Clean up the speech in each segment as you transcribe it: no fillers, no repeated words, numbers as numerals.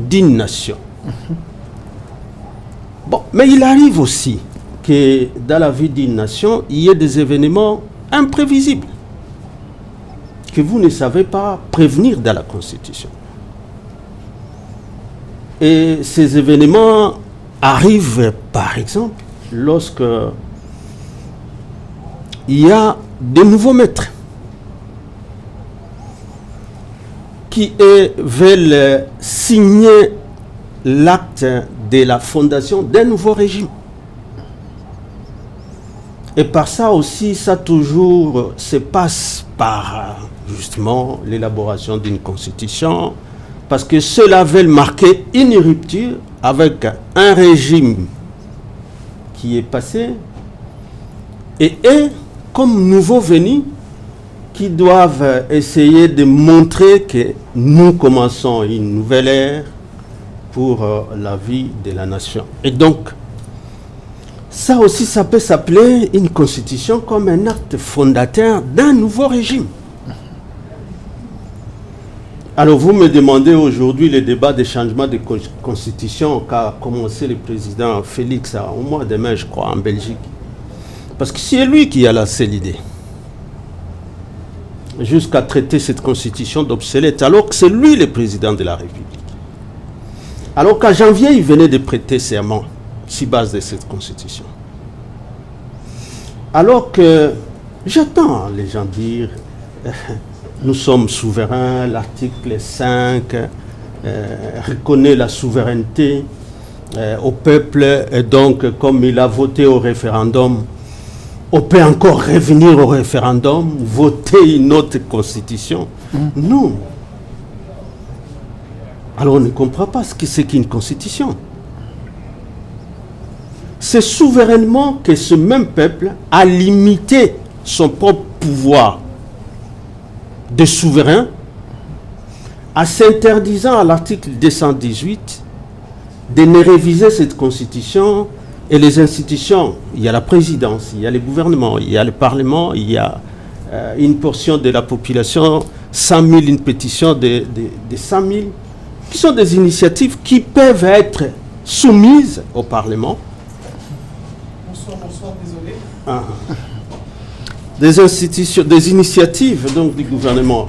d'une nation. Bon, mais il arrive aussi que dans la vie d'une nation, il y ait des événements imprévisibles que vous ne savez pas prévenir dans la Constitution. Et ces événements arrivent, par exemple, lorsque il y a de nouveaux maîtres qui veulent signer l'acte de la fondation d'un nouveau régime. Et par ça aussi, ça toujours se passe par justement l'élaboration d'une constitution, parce que cela veut marquer une rupture avec un régime qui est passé et comme nouveaux venus qui doivent essayer de montrer que nous commençons une nouvelle ère pour la vie de la nation. Et donc, ça aussi, ça peut s'appeler une constitution comme un acte fondateur d'un nouveau régime. Alors vous me demandez aujourd'hui le débat des changements de constitution qu'a commencé le président Félix au mois de mai, je crois, en Belgique. Parce que c'est lui qui a lancé l'idée. Jusqu'à traiter cette constitution d'obsolète, alors que c'est lui le président de la République. Alors qu'en janvier, il venait de prêter serment sur base de cette constitution. Alors que j'entends les gens dire nous sommes souverains, l'article 5 reconnaît la souveraineté au peuple, et donc comme il a voté au référendum, on peut encore revenir au référendum, voter une autre constitution. Non. Alors on ne comprend pas ce que c'est qu'une constitution. C'est souverainement que ce même peuple a limité son propre pouvoir de souverain en s'interdisant à l'article 218 de ne réviser cette constitution et les institutions. Il y a la présidence, il y a le gouvernement, il y a le parlement, il y a une portion de la population, 100 000, une pétition de 100 000, qui sont des initiatives qui peuvent être soumises au parlement. Bonsoir, désolé. Des institutions, des initiatives donc du gouvernement,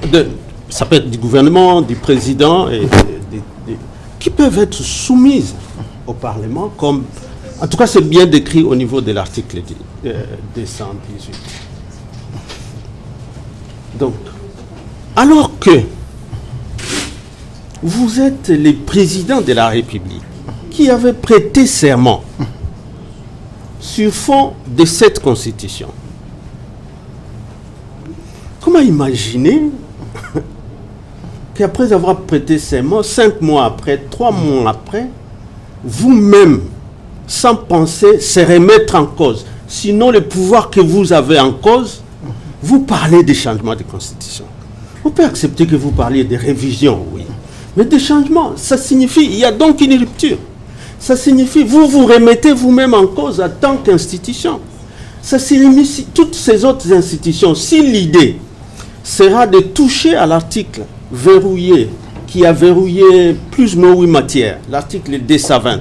ça peut être du gouvernement, du président, qui peuvent être soumises au Parlement, comme, en tout cas c'est bien décrit au niveau de l'article 218. Donc, alors que vous êtes le président de la République qui avait prêté serment sur fond de cette constitution, comment imaginer qu'après avoir prêté serment, 5 mois après, 3 mois après, vous-même, sans penser, se remettre en cause, sinon le pouvoir que vous avez en cause, vous parlez des changements de constitution. On peut accepter que vous parliez de révision, oui. Mais des changements, ça signifie, il y a donc une rupture. Ça signifie, vous vous remettez vous-même en cause en tant qu'institution. Ça signifie, toutes ces autres institutions, si l'idée sera de toucher à l'article verrouillé, qui a verrouillé plus ou moins 8 matières, l'article 220,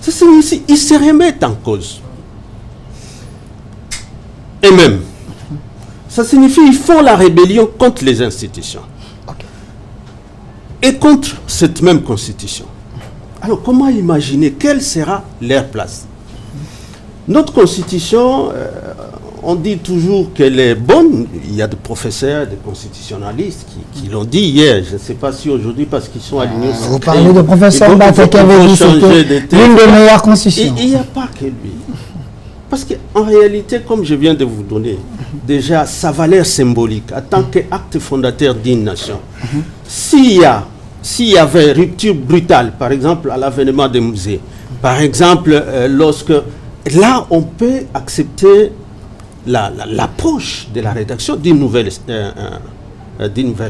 ça signifie, ils se remettent en cause. Et même, ça signifie, ils font la rébellion contre les institutions. Et contre cette même constitution. Alors, comment imaginer quelle sera leur place? Notre constitution, on dit toujours qu'elle est bonne. Il y a des professeurs, des constitutionnalistes qui l'ont dit hier. Je ne sais pas si aujourd'hui, parce qu'ils sont à l'Union sacrée. Vous parlez de professeur Mbaté qui avait dit c'était l'une des meilleures constitutions. Il n'y a pas que lui. Parce qu'en réalité, comme je viens de vous donner, déjà, sa valeur symbolique, en tant qu'acte fondateur d'une nation, s'il y avait rupture brutale, par exemple, à l'avènement des musées, par exemple, lorsque... Là, on peut accepter l'approche de la rédaction d'une nouvelle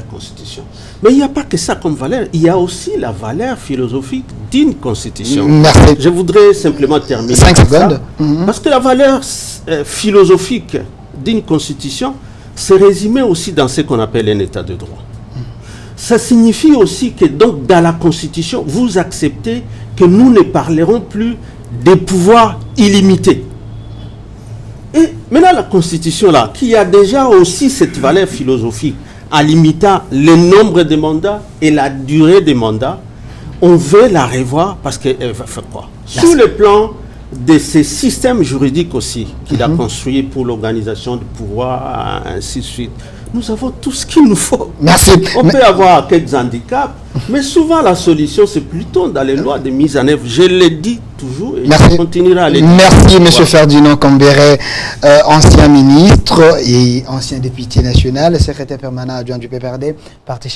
constitution. Mais il n'y a pas que ça comme valeur, il y a aussi la valeur philosophique d'une constitution. Merci. Je voudrais simplement terminer 5 secondes. parce que la valeur philosophique d'une constitution se résumait aussi dans ce qu'on appelle un état de droit. Ça signifie aussi que donc dans la Constitution, vous acceptez que nous ne parlerons plus des pouvoirs illimités. Et maintenant la Constitution là, qui a déjà aussi cette valeur philosophique en limitant le nombre de mandats et la durée des mandats, on veut la revoir parce qu'elle va faire quoi? Sur le plan de ces systèmes juridiques aussi qu'il a construit pour l'organisation du pouvoir, ainsi de suite. Nous avons tout ce qu'il nous faut. Merci. On peut avoir quelques handicaps, mais souvent la solution c'est plutôt dans les lois de mise en œuvre. Je le dis toujours et je continuerai à le dire. Merci M. Ferdinand Kambere, ancien ministre et ancien député national, secrétaire permanent adjoint du PPRD, parti